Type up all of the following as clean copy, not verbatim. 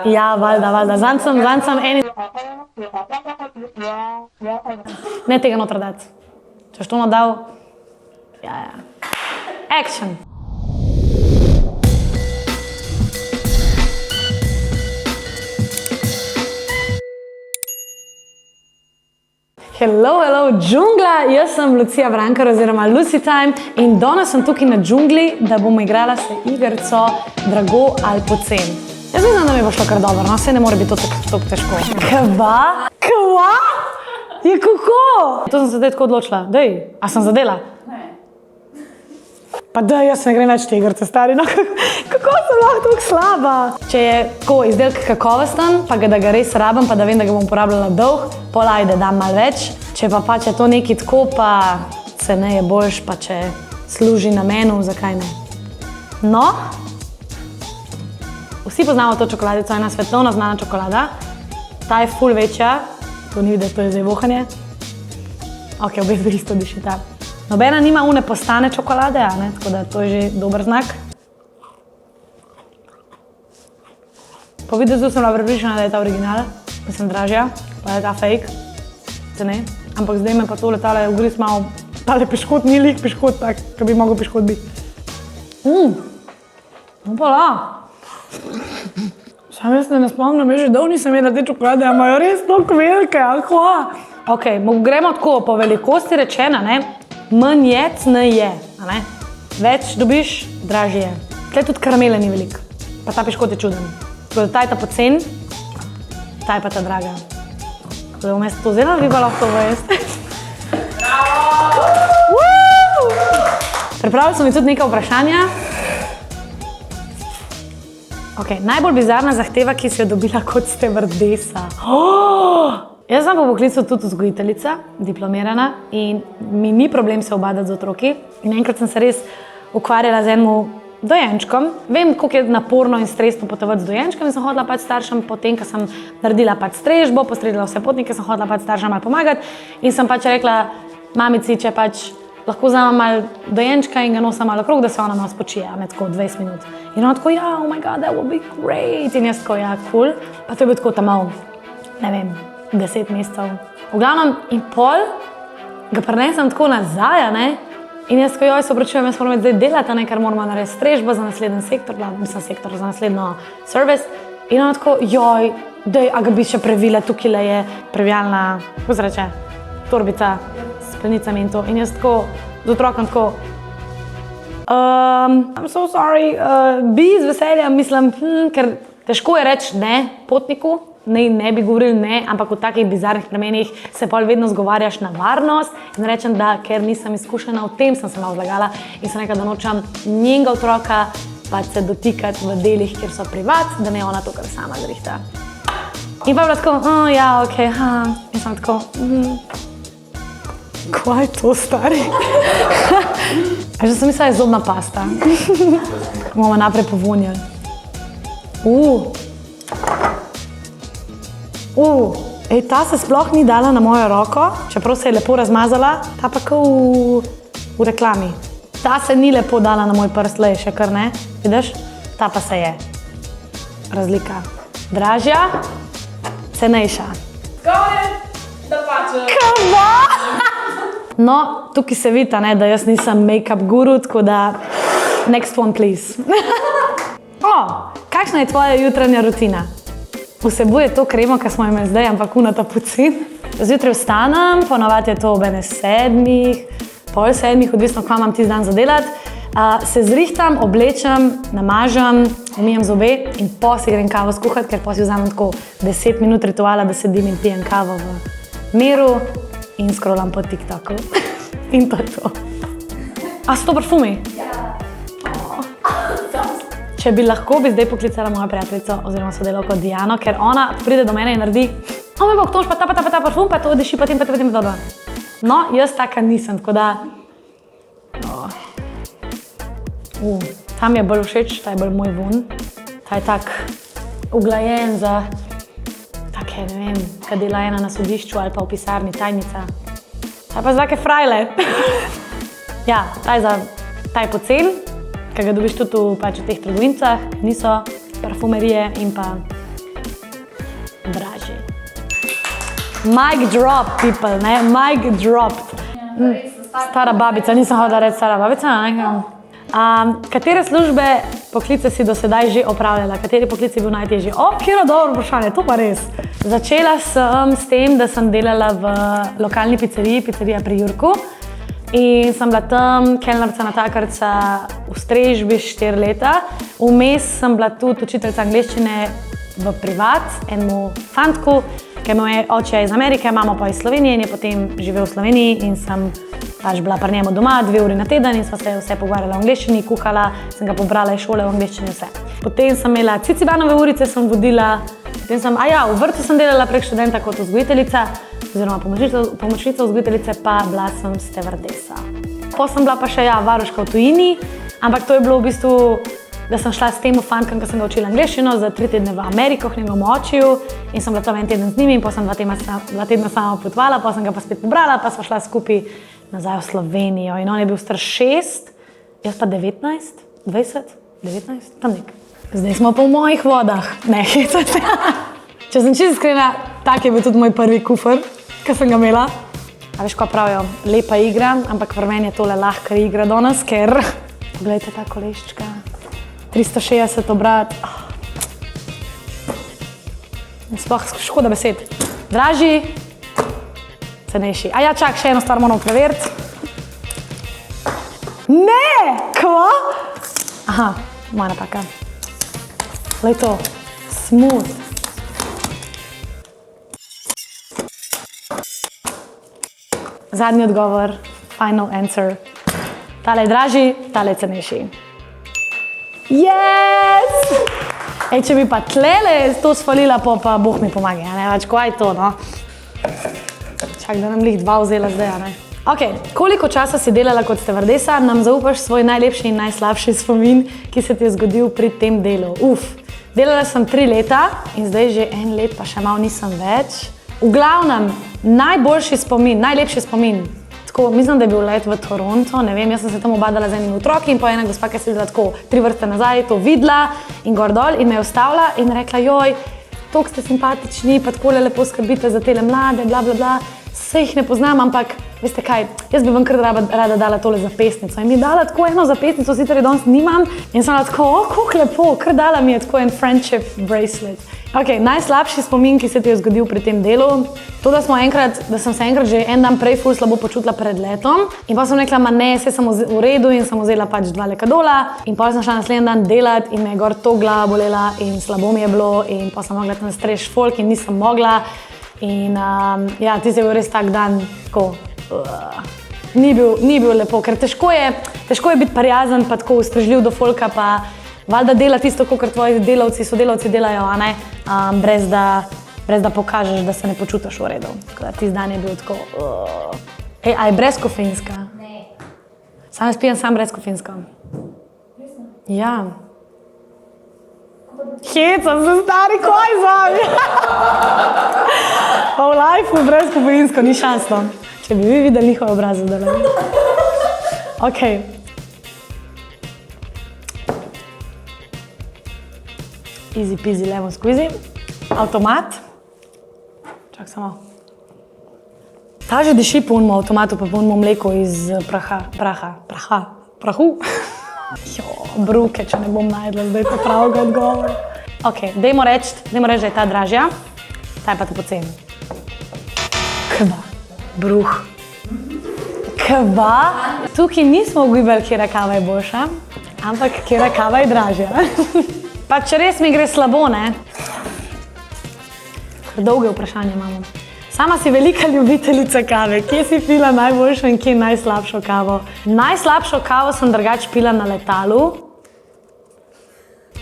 Ja, valjda. Zanj sem eni... Ne tega noter dati. Če boš to nadal... Ja. Action! Hello, džungla! Jaz sem Lucija Vrankar oziroma Lucy Time in danes sem tukaj na džungli, da bomo igrala se igrico Drago ali poceni. Jaz mislim, da mi bo šlo kar dobro, no, saj ne more biti to tako težko. Kva? Je kako? To sem se zdaj tako odločila. Dej, a sem zadela? Ne. Pa dej, jaz ne grem več te igrice, stari, no kako sem lahko tako slaba? Če je izdelek kakovosten, pa da ga res rabim, pa da vem, da ga bom uporabljala dolg, pol ajde, dam malo več. Če pa če to nekaj tako, pa cene je boljš, pa če služi namenu, zakaj ne? No, vsi poznamo to čokoladico, ena svetovno znana čokolada. Ta je ful večja, to ni videti, to je zdaj vohanje. Ok, obe dve isto dišita. Nobena nima une postane čokolade, tako da to je že dober znak. Po videzu sem bila prepričana, da je ta original, mislim dražja, pa je ta fake, cene. Ampak zdaj me pa to letale ugriz malo, tale piškot ni lik piškot tak, ko bi mogel piškot biti. Upala. Sam jaz ne spomnim, že dolgo nisem jedla te čokolade, a imajo res toliko velike, ali kva? Ok, gremo tako, po velikosti rečena, ne? Manj je, ne? Več dobiš, dražje je. Tle tudi karamele ni veliko, pa ta piškot je čuden. Tako da ta je ta pocen, ta je pa ta draga. Tako da bom jaz to vzela, vi pa lahko to jeste. Bravo! Pripravili so mi tudi nekaj vprašanja. Ok, najbolj bizarna zahteva, ki si jo dobila kot stevardesa. Jaz sem po poklicu tudi vzgojiteljica, diplomirana in mi ni problem se ubadati z otroki. In enkrat sem se res ukvarjala z enim dojenčkom. Vem, koliko je naporno in stresno potovati z dojenčkom in sem hodila pač staršem, potem, ko sem naredila pač strežbo, postrežila vse potnike, sem hodila pač staršem malo pomagati in sem pač rekla mamici, če pač lahko vzamem malo dojenčka in ga nosim malo okrog, da se ona malo spočije, tako 20 minut. In ona tako, ja, oh my god, that would be great. In jaz tako, ja, cool. Pa to je bil tako tam, ne vem, 10 mesecev. V glavnem in pol ga prinesem tako nazaj, ne? In jaz tako, joj, se opračujem, jaz moram zdaj delati, ne, ker moramo narediti strežbo za naslednji sektor, sektor za naslednjo service. In ona tako, joj, dej, a ga bi še previla, tukaj je previjalna, kako se reče, torbica s plenicami in to. In jaz tako, z otrokom tako, I'm so sorry, bi z veseljem, mislim, ker težko je reči ne potniku, ne bi govorili ne, ampak v takih bizarnih premenih se pol vedno zgovarjaš na varnost in rečem, da ker nisem izkušena v tem, sem se malo zlagala in sem rekla, da nočem njenega otroka pač se dotikati v delih, kjer so privat, da ne ona to kar sama zrihta. In pa je bila tako, ja, ok, in sem tako, kaj je to, stari? A že sem mislila, je zobna pasta. Bomo naprej povonjali. Ta se sploh ni dala na mojo roko, čeprav se je lepo razmazala, ta pa kot v reklami. Ta se ni lepo dala na moj prst, le še kar ne, vidiš? Ta pa se je. Razlika. Dražja, cenejša. Da pače. Kava! No, tukaj se vidi, da jaz nisem make-up guru, tako da next one, please. Kakšna je tvoja jutranja rutina? Vsebuje to kremo, ki smo imeli zdaj, ampak ta pocen. Zjutraj vstanem, ponavadi je to ob 7:30, pol 7:00, odvisno, kva imam tisti dan za delati. Se zrihtam, oblečem, namažem, umijem zobe in pol si grem kavo skuhati, ker pol si vzamem tako 10 minut rituala, da sedim in pijem kavo v miru in scrollam po TikToku. In to je to. A so to parfumi? Če bi lahko, bi zdaj poklicala mojo prijateljico oziroma sodelavko Diano, ker ona pride do mene in naredi moj bog, to pa ta parfum, pa to diši, pa tem. No, jaz taka nisem, tako da... Tam je bolj všeč, ta je bolj moj von. Ta je tak uglajen za take, ne vem, kad dela ena na sodišču ali pa v pisarni, tajnica. Ta je pa za take frajle. Ja, ta je pocen, ki ga dobiš tudi v teh trgovincah, niso parfumerije in pa Mic drop, people, ne? Mic dropped. Stara babica, nisem hodila reči stara babica, ne? Katere službe, poklice si do sedaj že opravljala? Kateri poklic je bil najtežji? Kjero dobro vprašanje, to pa res. Začela sem s tem, da sem delala v lokalni pizzeriji, pizzerija pri Jurku. In sem bila tam kelnarica, natakarca v strežbi 4 leta. Vmes sem bila tudi učiteljica angleščine v privat, enemu fantku, ki je oče iz Amerike, mama pa iz Slovenije in je potem živel v Sloveniji in sem pač bila pri njemu doma 2 uri na teden in sva se vse pogovarjala v angleščini, kuhala, sem ga pobrala iz šole v angleščini vse. Potem sem imela Cicibanove urice, sem vodila, potem sem, v vrtu sem delala prek študenta kot vzgojiteljica, oziroma pomočnica vzgojiteljice, pa bila sem stevardesa. Potem sem bila pa še varuška v tujini, ampak to je bilo v bistvu, da sem šla s tem fantkom, ki sem ga učila angleščino, za 3 tedne v Ameriko, k njegovemu očiju in sem bila tam 1 teden z njimi in potem sem 2 tedna sama potovala, potem sem ga pa spet pobrala, pa sva šla skupaj nazaj v Slovenijo in on je bil star 6, jaz pa 19, 20, 19, tam nek. Zdaj smo pa v mojih vodah, ne hecate. Če sem čisto iskrena, tak je bil tudi moj prvi kufer, ki sem ga imela. A veš, ko pravijo, lepa igra, ampak pri meni je tole lahka igra danes, ker poglejte ta koleščka. 360 obrat. Sploh škoda besed. Dražji, cenejši. Čak, še eno stvar moramo preveriti. Ne! Kva? Aha, moja napaka. Glej to. Smooth. Zadnji odgovor. Final answer. Tale je dražji, tale je cenejši. Yes! Če bi pa tlele to svalila, pa Bog mi pomaga, ne? Kaj je to, no? Čak, da nam lih 2 vzela zdaj, ne? Ok, koliko časa si delala kot stevardesa, nam zaupaš svoj najlepši in najslabši spomin, ki se ti je zgodil pri tem delu? Delala sem 3 leta in zdaj že 1 let, pa še malo nisem več. V glavnem, najboljši spomin, najlepši spomin. Mislim, da je bil let v Toronto, ne vem, jaz sem se tam obadala z enimi otroki in pa ena gospa, ki je sedela tako 3 vrste nazaj, to videla in gor dol in me je ustavila in rekla, joj, toliko ste simpatični, pa takole lepo skrbite za tele mlade, bla, bla, bla. Se jih ne poznam, ampak veste kaj, jaz bi vam kar rada dala tole zapestnico. In mi je dala tako eno zapestnico, sicer je danes nimam in sem tako, kako lepo, kar dala mi je tako en friendship bracelet. Ok, najslabši spomin, ki se ti je zgodil pri tem delu, to, da sem se enkrat že en dan prej ful slabo počutila pred letom in pa sem rekla, ne, saj sem v redu in sem vzela pač 2 lekadola in pa sem šla naslednji dan delati in me je gor to glava bolela in slabo mi je bilo in pa sem mogla tam strež folk in nisem mogla in tisti je bil res tak dan, tako, ni bil lepo, ker težko je biti prijazen pa tako ustrežljiv do folka pa valjda dela tisto, kakor tvoji sodelavci delajo, a ne, brez da pokažeš, da se ne počutiš v redu. Tako da tisti dan je bil tako, a je brezkofeinska? Ne. Sam jaz pijem brezkofeinsko. Ja. Hecam se stari, kaj zami? Pa v lifeu brezkofeinsko, ni šansno. Če bi vi videli njihove obraze, da ne. Ok. Easy peasy lemon squeezy. Avtomat. Čak samo. Ta že diši po unmu avtomatu, pa po unmu mleko iz prahu. Bruke, če ne bom najdla zdaj to pravega odgovora. Ok, dajmo reči, da je ta dražja. Ta je pa to poceni. Kva? Bruh. Kva? Tukaj nismo ugibali, kjera kava je boljša, ampak kjera kava je dražja. Pa če res mi gre slabo, ne? Dolge vprašanje imamo. Sama si velika ljubiteljica kave. Kje si pila najboljšo in kje najslabšo kavo? Najslabšo kavo sem drugače pila na letalu.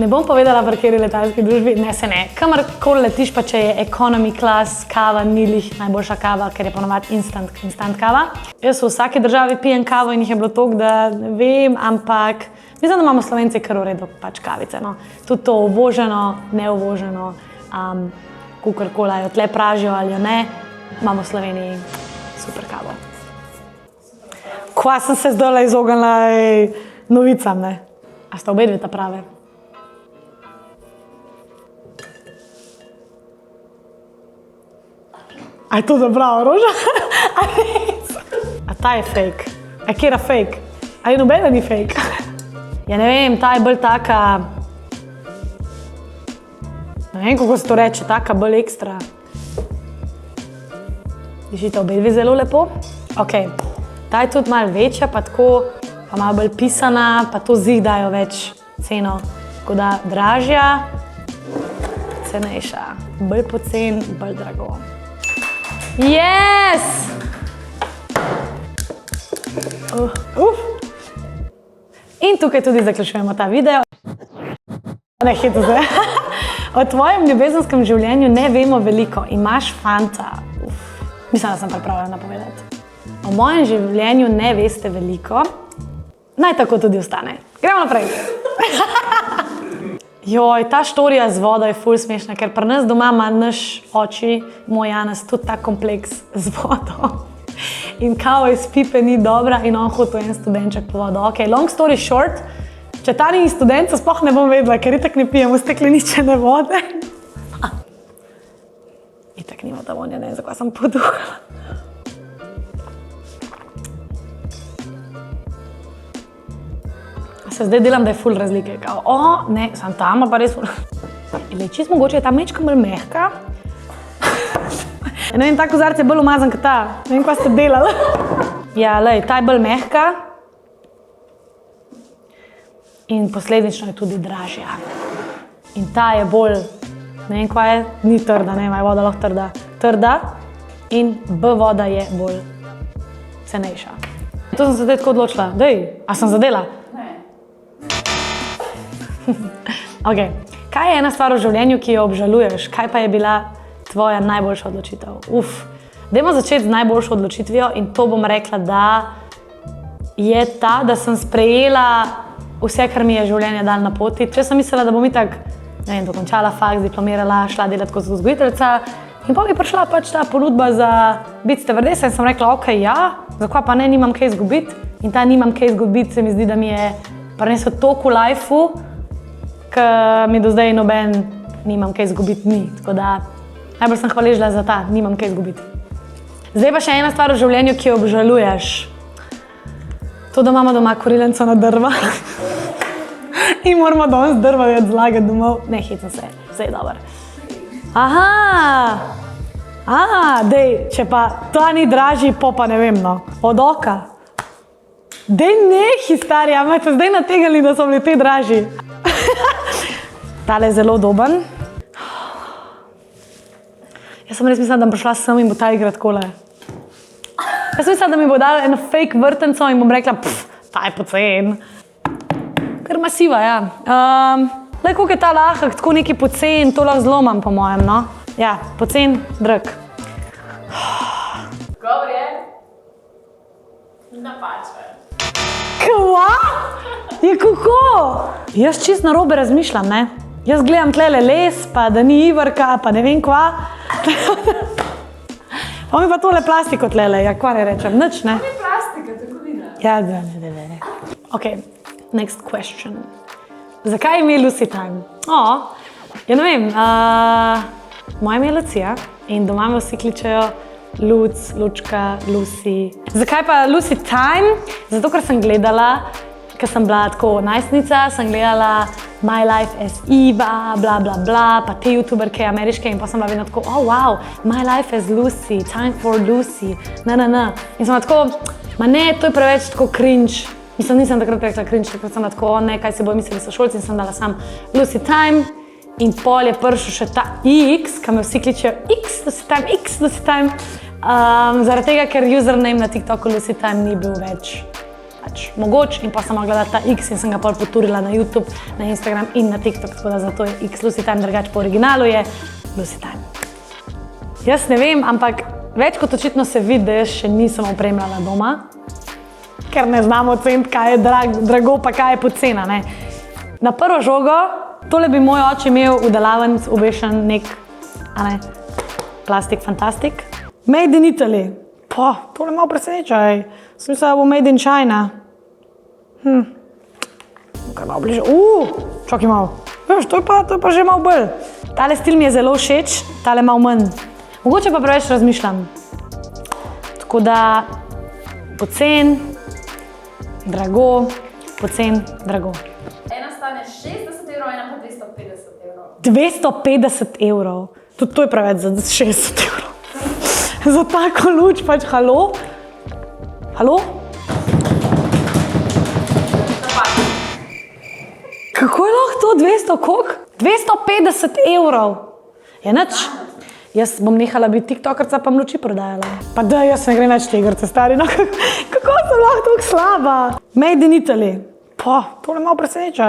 Ne bom povedala, v kateri letalski družbi. Ne, se ne. Kamorkoli letiš, pa če je economy class, kava ni lih najboljša kava, ker je ponovadi instant kava. Jaz v vsaki državi pijem kavo in jih je bilo toliko, da ne vem, ampak mislim, da imamo Slovenci kar v redu pač kavice, no. Tudi to uvoženo, neuvoženo, kakorkoli jo tle pražijo ali jo ne, imamo v Sloveniji super kavo. Kva sem se zdaj izognila novicam, ne? A sta obe dve ta prave? A je to zabrala roža? A res? A ta je fake? A je kjera fake? A je nobena ni fake? Ja ne vem, ta je bolj taka... Ne vem, kako se to reče, taka bolj ekstra. Dišite obe dve zelo lepo. Ok, ta je tudi malo večja, pa tako, pa malo bolj pisana, pa to zih dajo več ceno. Tako da dražja, cenejša. Bolj pocen, bolj drago. Yes! In tukaj tudi zaključujemo ta video. Ne hitu se. O tvojem ljubezenskem življenju ne vemo veliko. Imaš fanta. Mislim, da sem pripravljena povedati. O mojem življenju ne veste veliko. Naj tako tudi ostane. Gremo naprej. Joj, ta štorija z vodo je ful smešna, ker pri nas doma ima naš oči, moj Janez, tudi ta kompleks z vodo. In kao iz pipe ni dobra in on hotel en studenček po vodo. Ok, long story short, če ta ni student, sploh ne bom vedela, ker itak ne pijemo stekleničene vode. Itak nima ta vonja, ne vem, zakaj sem poduhala. Se zdaj delam, da je ful razlike. O, ne, sem tam, pa res ful. Ile, čist mogoče je ta mečka bolj mehka. Ne vem, ta kozarc je bolj umazan kot ta. Ne vem, kva ste delali. Ja, lej, ta je bolj mehka. In posledično je tudi dražja. In ta je bolj, ne vem, kva je, ni trda, ne vem, je voda lahko trda. Trda in B voda je bolj cenejša. To sem se zdaj tako odločila. Dej, a sem zadela? Ok, kaj je ena stvar v življenju, ki jo obžaluješ? Kaj pa je bila tvoja najboljša odločitev? Dajmo začeti z najboljšo odločitvijo in to bom rekla, da je ta, da sem sprejela vse, kar mi je življenje dalo na poti. Če sem mislila, da bom itak, ne vem, dokončala faks, diplomirala, šla delati kot vzgojiteljica in pa bi prišla pač ta ponudba za biti stevardesa in sem rekla, ok, ja, zakaj pa ne, nimam kaj izgubiti. In ta nimam kaj izgubiti se mi zdi, da mi je prinesel toliko v lifeu, ki mi do zdaj noben nimam kaj izgubiti ni. Tako da najbolj sem hvaležna za ta, nimam kaj izgubiti. Zdaj pa še ena stvar v življenju, ki jo obžaluješ. To, da imamo doma kurilenco na drva. In moramo danes drva zlagati domov. Ne, hitno se, vse je dobro. Aha! Dej, če pa ta ni dražji, pa ne vem, no. Od oka. Dej nehi, stari, a me te zdaj nategali, da so bili te dražji. Tale je zelo doben. Jaz sem res mislila, da bom prišla sem in bo ta igra takole. Jaz sem mislila, da mi bo dala eno fake vrtenco in bom rekla, ta je pocen. Ker masiva, ja. Lej, koliko je ta lahek, tako neki pocen, to lahko zlomam, po mojem, no. Ja, pocen, drag. Govor je napačen. Kva? Je kako? Jaz čist narobe razmišljam, ne? Jaz gledam tlele les, pa da ni ivarka, pa ne vem kva. Pa mi pa tole plastiko tlele, ja, kva ne rečem, nič, ne? Ni plastika, tako vina. Ja, ne. Ok, next question. Zakaj ime Lucy Time? Ja ne vem, moje ime je Lucija in doma me vsi kličejo Luc, Lučka, Lucy. Zakaj pa Lucy Time? Zato, ker sem gledala, ker sem bila tako najstnica, sem gledala My Life as Eva, bla, bla, bla, pa te youtuberke ameriške in pa sem bila vedno tako, oh wow, My Life as Lucy, Time for Lucy, na. In sem tako, ma ne, to je preveč tako cringe. Mislim, nisem takrat rekla cringe, takrat sem tako, ne, kaj se bojo mislili sošolci in sem dala sam Lucy Time. In pol je prišel še ta X, ki me vsi kličejo X Lucy Time. Zaradi tega, ker username na TikToku Lucy Time ni bil več mogoč in pa sem gledala ta X in sem ga pol poturila na YouTube, na Instagram in na TikTok, tako da zato je X Lucy Time, drugače po originalu je Lucy Time. Jaz ne vem, ampak več kot očitno se vidi, da jaz še nisem opremljala doma, ker ne znamo oceniti, kaj je drago, pa kaj je pocena, ne. Na prvo žogo, tole bi moj oče imel v delavnici obešen nek, plastik fantastik. Made in Italy. Tole malo preseneča, sem mislila, da bo made in China. Kaj malo bliže. Čakaj malo. Veš, to je pa že malo bolj. Tale stil mi je zelo všeč, tale malo manj. Mogoče pa preveč razmišljam. Tako da pocen, drago, pocen, drago. Ena stane 60 evrov, ena pa 250 evrov. 250 evrov. Tudi to je preveč za 60 evrov. Za tako luč pač, halo? Halo? Kako je lahko to 200, koliko? 250 evrov. Je nič. Jaz bom nehala biti tiktokerca, pa luči prodajala. Pa da, jaz ne grem več te igrce, stari. No, kako sem lahko tako slaba? Made in Italy. Pa, to ne malo preseneča.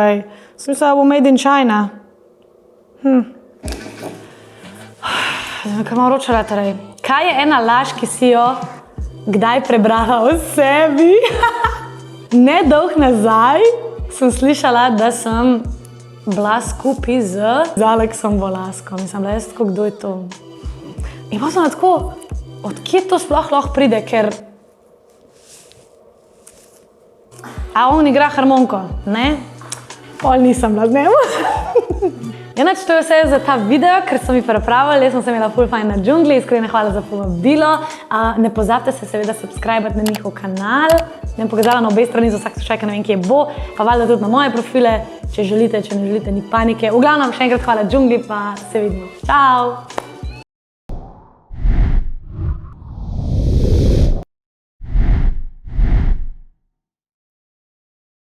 Sem mislila, da bo made in China. Kar malo vroča torej. Kaj je ena laž, ki si jo kdaj prebrala o sebi? Nedolgo nazaj sem slišala, da sem bila skupaj z Aleksom Volaskom. In sem bila jaz tako, kdo je to? In pa sem tako, odkje to sploh lahko pride, ker... A on igra harmoniko, ne? Pol nisem bila z njim. Enač, to je vse za ta video, ker so mi pripravili, jaz sem se imela ful fajn na džungli, iskrene hvala za povabilo. Ne pozabite se seveda subscribati na njihov kanal, ne bom pokazala na obe strani za vsak slučaj, ker ne vem, kje bo, pa valjda tudi na moje profile, če želite, če ne želite, ni panike. V glavnem, še enkrat hvala džungli, pa se vidimo. Čau!